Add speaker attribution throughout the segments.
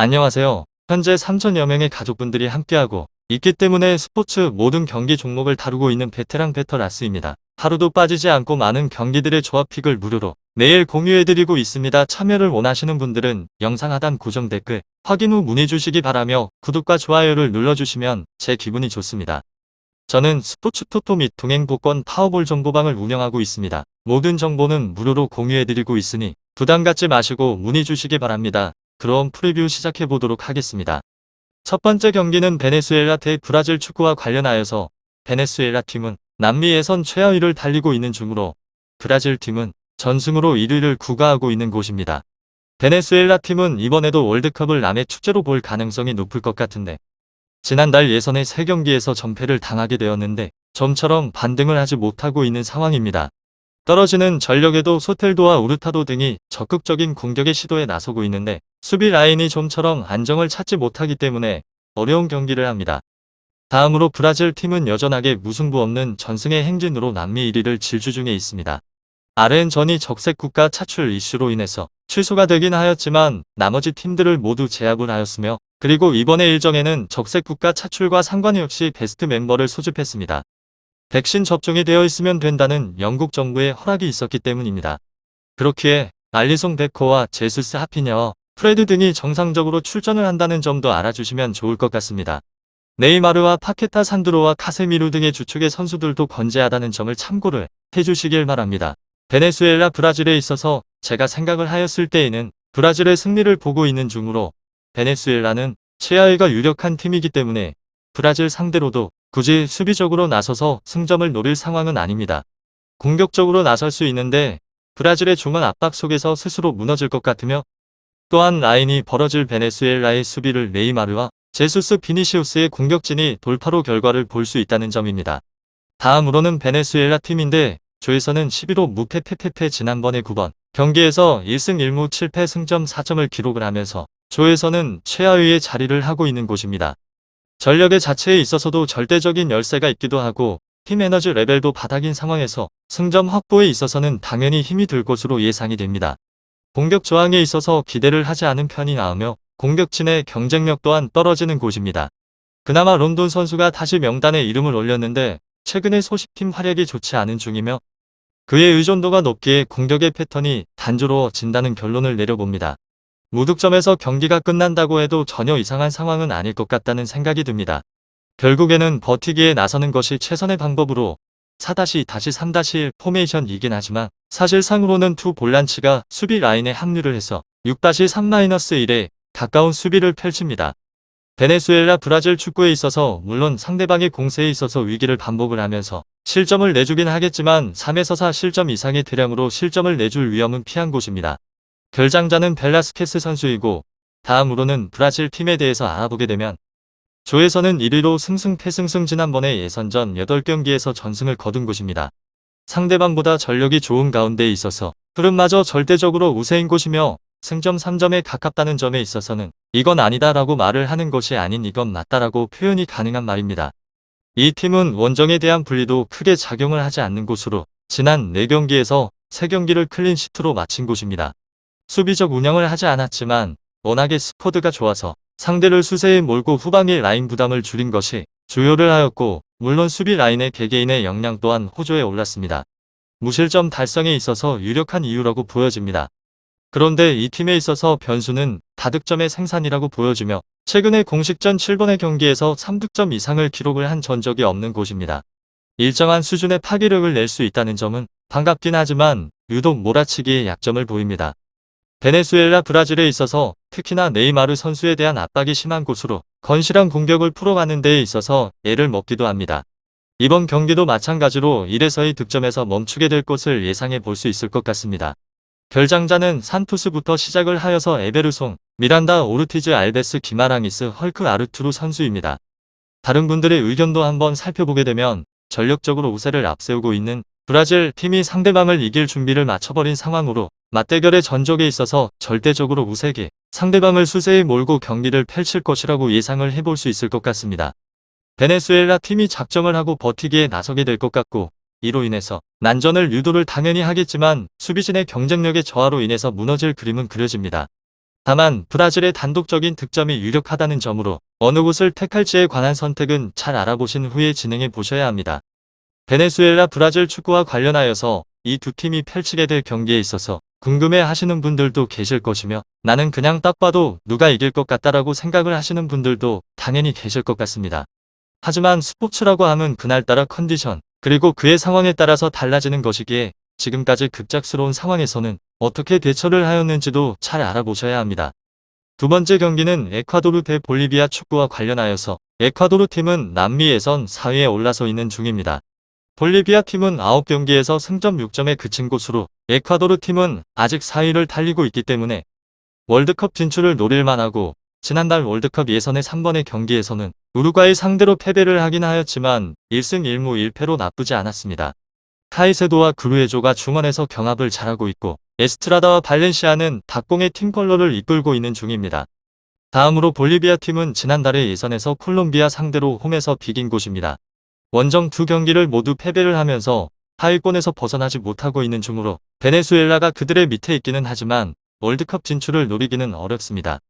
Speaker 1: 안녕하세요. 현재 3천여 명의 가족분들이 함께하고 있기 때문에 스포츠 모든 경기 종목을 다루고 있는 베테랑 베터라스입니다. 하루도 빠지지 않고 많은 경기들의 조합픽을 무료로 매일 공유해드리고 있습니다. 참여를 원하시는 분들은 영상 하단 고정 댓글 확인 후 문의주시기 바라며 구독과 좋아요를 눌러주시면 제 기분이 좋습니다. 저는 스포츠 토토 및 동행복권 파워볼 정보방을 운영하고 있습니다. 모든 정보는 무료로 공유해드리고 있으니 부담 갖지 마시고 문의주시기 바랍니다. 그럼 프리뷰 시작해보도록 하겠습니다. 첫 번째 경기는 베네수엘라 대 브라질 축구와 관련하여서 베네수엘라 팀은 남미 예선 최하위를 달리고 있는 중으로 브라질 팀은 전승으로 1위를 구가하고 있는 곳입니다. 베네수엘라 팀은 이번에도 월드컵을 남의 축제로 볼 가능성이 높을 것 같은데 지난달 예선의 3경기에서 전패를 당하게 되었는데 좀처럼 반등을 하지 못하고 있는 상황입니다. 떨어지는 전력에도 소텔도와 우르타도 등이 적극적인 공격의 시도에 나서고 있는데 수비 라인이 좀처럼 안정을 찾지 못하기 때문에 어려운 경기를 합니다. 다음으로 브라질 팀은 여전하게 무승부 없는 전승의 행진으로 남미 1위를 질주 중에 있습니다. 아르헨전이 적색 국가 차출 이슈로 인해서 취소가 되긴 하였지만 나머지 팀들을 모두 제압을 하였으며 그리고 이번에 일정에는 적색 국가 차출과 상관이 없이 베스트 멤버를 소집했습니다. 백신 접종이 되어 있으면 된다는 영국 정부의 허락이 있었기 때문입니다. 그렇기에 알리송 베커와 제수스 하피냐와 프레드 등이 정상적으로 출전을 한다는 점도 알아주시면 좋을 것 같습니다. 네이마르와 파케타 산드로와 카세미루 등의 주축의 선수들도 건재하다는 점을 참고를 해주시길 바랍니다. 베네수엘라 브라질에 있어서 제가 생각을 하였을 때에는 브라질의 승리를 보고 있는 중으로 베네수엘라는 최하위가 유력한 팀이기 때문에 브라질 상대로도 굳이 수비적으로 나서서 승점을 노릴 상황은 아닙니다. 공격적으로 나설 수 있는데 브라질의 중원 압박 속에서 스스로 무너질 것 같으며 또한 라인이 벌어질 베네수엘라의 수비를 네이마르와 제수스 비니시우스의 공격진이 돌파로 결과를 볼 수 있다는 점입니다. 다음으로는 베네수엘라 팀인데 조에서는 11호 무패패패패 지난번에 9번 경기에서 1승 1무 7패 승점 4점을 기록을 하면서 조에서는 최하위의 자리를 하고 있는 곳입니다. 전력의 자체에 있어서도 절대적인 열세가 있기도 하고 팀 에너지 레벨도 바닥인 상황에서 승점 확보에 있어서는 당연히 힘이 들 것으로 예상이 됩니다. 공격 저항에 있어서 기대를 하지 않은 편이 나으며 공격진의 경쟁력 또한 떨어지는 곳입니다. 그나마 론돈 선수가 다시 명단에 이름을 올렸는데 최근에 소식팀 활약이 좋지 않은 중이며 그의 의존도가 높기에 공격의 패턴이 단조로워진다는 결론을 내려봅니다. 무득점에서 경기가 끝난다고 해도 전혀 이상한 상황은 아닐 것 같다는 생각이 듭니다. 결국에는 버티기에 나서는 것이 최선의 방법으로 4-3-1 포메이션이긴 하지만 사실상으로는 투 볼란치가 수비 라인에 합류를 해서 6-3-1에 가까운 수비를 펼칩니다. 베네수엘라 브라질 축구에 있어서 물론 상대방의 공세에 있어서 위기를 반복을 하면서 실점을 내주긴 하겠지만 3에서 4 실점 이상의 대량으로 실점을 내줄 위험은 피한 곳입니다. 결장자는 벨라스케스 선수이고 다음으로는 브라질 팀에 대해서 알아보게 되면 조에서는 1위로 승승패승승 지난번에 예선전 8경기에서 전승을 거둔 곳입니다. 상대방보다 전력이 좋은 가운데 있어서 흐름마저 절대적으로 우세인 곳이며 승점 3점에 가깝다는 점에 있어서는 이건 아니다라고 말을 하는 것이 아닌 이건 맞다라고 표현이 가능한 말입니다. 이 팀은 원정에 대한 분리도 크게 작용을 하지 않는 곳으로 지난 4경기에서 3경기를 클린시트로 마친 곳입니다. 수비적 운영을 하지 않았지만 워낙에 스쿼드가 좋아서 상대를 수세에 몰고 후방의 라인 부담을 줄인 것이 주요를 하였고 물론 수비 라인의 개개인의 역량 또한 호조에 올랐습니다. 무실점 달성에 있어서 유력한 이유라고 보여집니다. 그런데 이 팀에 있어서 변수는 다득점의 생산이라고 보여지며 최근에 공식전 7번의 경기에서 3득점 이상을 기록을 한 전적이 없는 곳입니다. 일정한 수준의 파괴력을 낼 수 있다는 점은 반갑긴 하지만 유독 몰아치기에 약점을 보입니다. 베네수엘라 브라질에 있어서 특히나 네이마르 선수에 대한 압박이 심한 곳으로 건실한 공격을 풀어가는 데에 있어서 애를 먹기도 합니다. 이번 경기도 마찬가지로 1에서 2 득점에서 멈추게 될 것을 예상해 볼 수 있을 것 같습니다. 결장자는 산토스부터 시작을 하여서 에베르송, 미란다 오르티즈 알베스 기마랑이스 헐크 아르투르 선수입니다. 다른 분들의 의견도 한번 살펴보게 되면 전력적으로 우세를 앞세우고 있는 브라질 팀이 상대방을 이길 준비를 마쳐버린 상황으로 맞대결의 전적에 있어서 절대적으로 우세게 상대방을 수세에 몰고 경기를 펼칠 것이라고 예상을 해볼 수 있을 것 같습니다. 베네수엘라 팀이 작정을 하고 버티기에 나서게 될 것 같고 이로 인해서 난전을 유도를 당연히 하겠지만 수비진의 경쟁력의 저하로 인해서 무너질 그림은 그려집니다. 다만 브라질의 단독적인 득점이 유력하다는 점으로 어느 곳을 택할지에 관한 선택은 잘 알아보신 후에 진행해 보셔야 합니다. 베네수엘라 브라질 축구와 관련하여서 이 두 팀이 펼치게 될 경기에 있어서 궁금해 하시는 분들도 계실 것이며 나는 그냥 딱 봐도 누가 이길 것 같다라고 생각을 하시는 분들도 당연히 계실 것 같습니다. 하지만 스포츠라고 하면 그날따라 컨디션 그리고 그의 상황에 따라서 달라지는 것이기에 지금까지 급작스러운 상황에서는 어떻게 대처를 하였는지도 잘 알아보셔야 합니다. 두 번째 경기는 에콰도르 대 볼리비아 축구와 관련하여서 에콰도르 팀은 남미 예선 4위에 올라서 있는 중입니다. 볼리비아 팀은 9경기에서 승점 6점에 그친 곳으로 에콰도르 팀은 아직 4위를 달리고 있기 때문에 월드컵 진출을 노릴 만하고 지난달 월드컵 예선의 3번의 경기에서는 우루과이 상대로 패배를 하긴 하였지만 1승 1무 1패로 나쁘지 않았습니다. 카이세도와 그루에조가 중원에서 경합을 잘하고 있고 에스트라다와 발렌시아는 닭공의 팀 컬러를 이끌고 있는 중입니다. 다음으로 볼리비아 팀은 지난달의 예선에서 콜롬비아 상대로 홈에서 비긴 곳입니다. 원정 두 경기를 모두 패배를 하면서 하위권에서 벗어나지 못하고 있는 중으로 베네수엘라가 그들의 밑에 있기는 하지만 월드컵 진출을 노리기는 어렵습니다.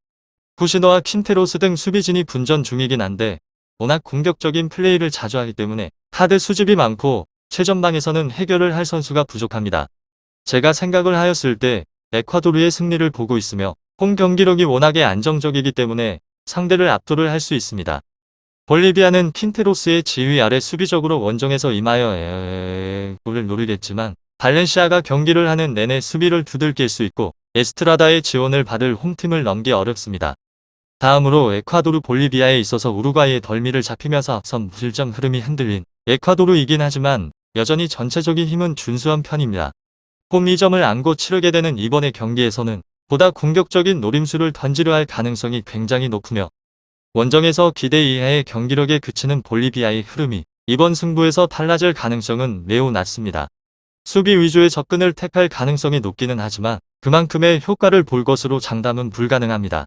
Speaker 1: 후시노와 킨테로스 등 수비진이 분전 중이긴 한데 워낙 공격적인 플레이를 자주 하기 때문에 카드 수집이 많고 최전방에서는 해결을 할 선수가 부족합니다. 제가 생각을 하였을 때 에콰도르의 승리를 보고 있으며 홈 경기력이 워낙에 안정적이기 때문에 상대를 압도를 할 수 있습니다. 볼리비아는 킨테로스의 지휘 아래 수비적으로 원정에서 임하여 골을 노리겠지만 발렌시아가 경기를 하는 내내 수비를 두들길 수 있고 에스트라다의 지원을 받을 홈팀을 넘기 어렵습니다. 다음으로 에콰도르 볼리비아에 있어서 우루과이의 덜미를 잡히면서 앞선 무실점 흐름이 흔들린 에콰도르이긴 하지만 여전히 전체적인 힘은 준수한 편입니다. 홈 2점을 안고 치르게 되는 이번의 경기에서는 보다 공격적인 노림수를 던지려 할 가능성이 굉장히 높으며 원정에서 기대 이하의 경기력에 그치는 볼리비아의 흐름이 이번 승부에서 달라질 가능성은 매우 낮습니다. 수비 위주의 접근을 택할 가능성이 높기는 하지만 그만큼의 효과를 볼 것으로 장담은 불가능합니다.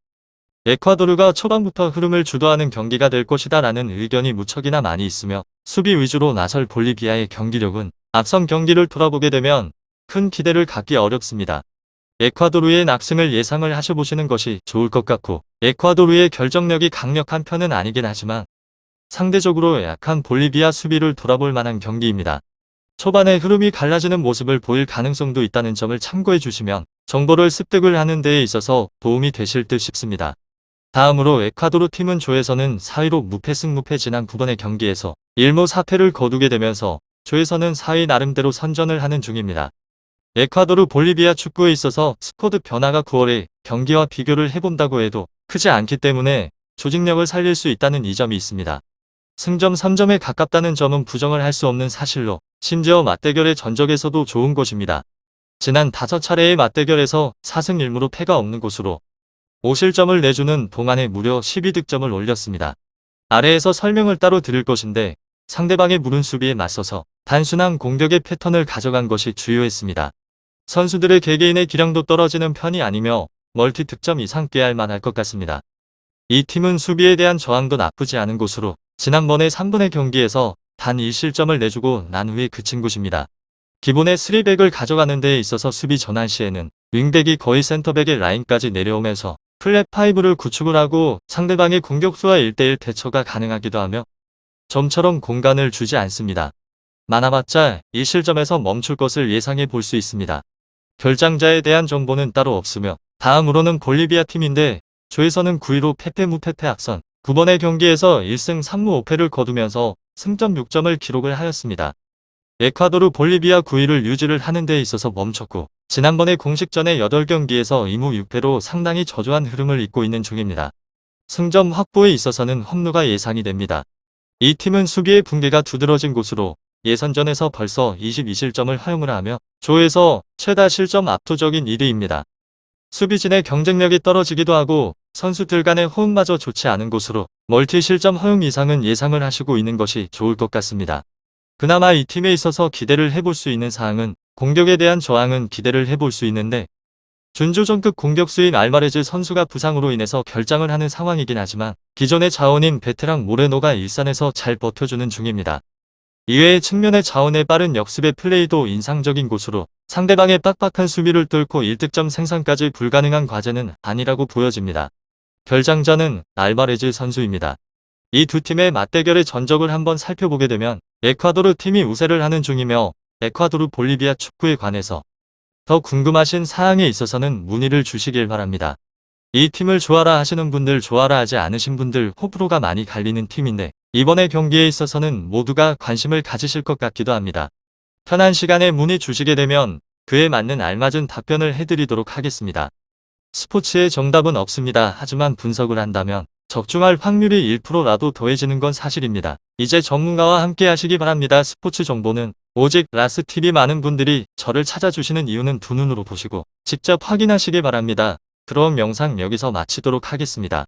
Speaker 1: 에콰도르가 초반부터 흐름을 주도하는 경기가 될 것이다 라는 의견이 무척이나 많이 있으며 수비 위주로 나설 볼리비아의 경기력은 앞선 경기를 돌아보게 되면 큰 기대를 갖기 어렵습니다. 에콰도르의 낙승을 예상을 하셔보시는 것이 좋을 것 같고 에콰도르의 결정력이 강력한 편은 아니긴 하지만 상대적으로 약한 볼리비아 수비를 돌아볼 만한 경기입니다. 초반에 흐름이 갈라지는 모습을 보일 가능성도 있다는 점을 참고해 주시면 정보를 습득을 하는 데에 있어서 도움이 되실 듯 싶습니다. 다음으로 에콰도르 팀은 조에서는 4위로 무패승 무패 지난 9번의 경기에서 1무 4패를 거두게 되면서 조에서는 4위 나름대로 선전을 하는 중입니다. 에콰도르 볼리비아 축구에 있어서 스쿼드 변화가 9월에 경기와 비교를 해본다고 해도 크지 않기 때문에 조직력을 살릴 수 있다는 이점이 있습니다. 승점 3점에 가깝다는 점은 부정을 할 수 없는 사실로 심지어 맞대결의 전적에서도 좋은 것입니다. 지난 5차례의 맞대결에서 4승 1무로 패가 없는 곳으로 5실점을 내주는 동안에 무려 12득점을 올렸습니다. 아래에서 설명을 따로 드릴 것인데 상대방의 무른 수비에 맞서서 단순한 공격의 패턴을 가져간 것이 주요했습니다. 선수들의 개개인의 기량도 떨어지는 편이 아니며 멀티 득점 이상 꾀할 만할 것 같습니다. 이 팀은 수비에 대한 저항도 나쁘지 않은 곳으로 지난번에 3분의 경기에서 단 1실점을 내주고 난 후에 그친 곳입니다. 기본의 3백을 가져가는 데에 있어서 수비 전환 시에는 윙백이 거의 센터백의 라인까지 내려오면서 플랫 5를 구축을 하고 상대방의 공격수와 1대1 대처가 가능하기도 하며 점처럼 공간을 주지 않습니다. 많아봤자 1실점에서 멈출 것을 예상해 볼 수 있습니다. 결장자에 대한 정보는 따로 없으며 다음으로는 볼리비아 팀인데 조에서는 9위로 패패 무패패 앞선 9번의 경기에서 1승 3무 5패를 거두면서 승점 6점을 기록을 하였습니다. 에콰도르 볼리비아 9위를 유지를 하는 데 있어서 멈췄고 지난번에 공식전의 8경기에서 2무 6패로 상당히 저조한 흐름을 잇고 있는 중입니다. 승점 확보에 있어서는 험루가 예상이 됩니다. 이 팀은 수비의 붕괴가 두드러진 곳으로 예선전에서 벌써 22실점을 허용을 하며 조에서 최다 실점 압도적인 1위입니다. 수비진의 경쟁력이 떨어지기도 하고 선수들 간의 호흡마저 좋지 않은 곳으로 멀티 실점 허용 이상은 예상을 하시고 있는 것이 좋을 것 같습니다. 그나마 이 팀에 있어서 기대를 해볼 수 있는 사항은 공격에 대한 저항은 기대를 해볼 수 있는데 준조전급 공격수인 알바레즈 선수가 부상으로 인해서 결장을 하는 상황이긴 하지만 기존의 자원인 베테랑 모레노가 일산에서 잘 버텨주는 중입니다. 이외의 측면의 자원의 빠른 역습의 플레이도 인상적인 곳으로 상대방의 빡빡한 수비를 뚫고 1득점 생산까지 불가능한 과제는 아니라고 보여집니다. 결장자는 알바레즈 선수입니다. 이 두 팀의 맞대결의 전적을 한번 살펴보게 되면 에콰도르 팀이 우세를 하는 중이며 에콰도르 볼리비아 축구에 관해서 더 궁금하신 사항에 있어서는 문의를 주시길 바랍니다. 이 팀을 좋아라 하시는 분들, 좋아라 하지 않으신 분들 호불호가 많이 갈리는 팀인데 이번에 경기에 있어서는 모두가 관심을 가지실 것 같기도 합니다. 편한 시간에 문의 주시게 되면 그에 맞는 알맞은 답변을 해드리도록 하겠습니다. 스포츠의 정답은 없습니다. 하지만 분석을 한다면 적중할 확률이 1%라도 더해지는 건 사실입니다. 이제 전문가와 함께 하시기 바랍니다. 스포츠 정보는 오직 라스TV. 많은 분들이 저를 찾아주시는 이유는 두 눈으로 보시고 직접 확인하시기 바랍니다. 그럼 영상 여기서 마치도록 하겠습니다.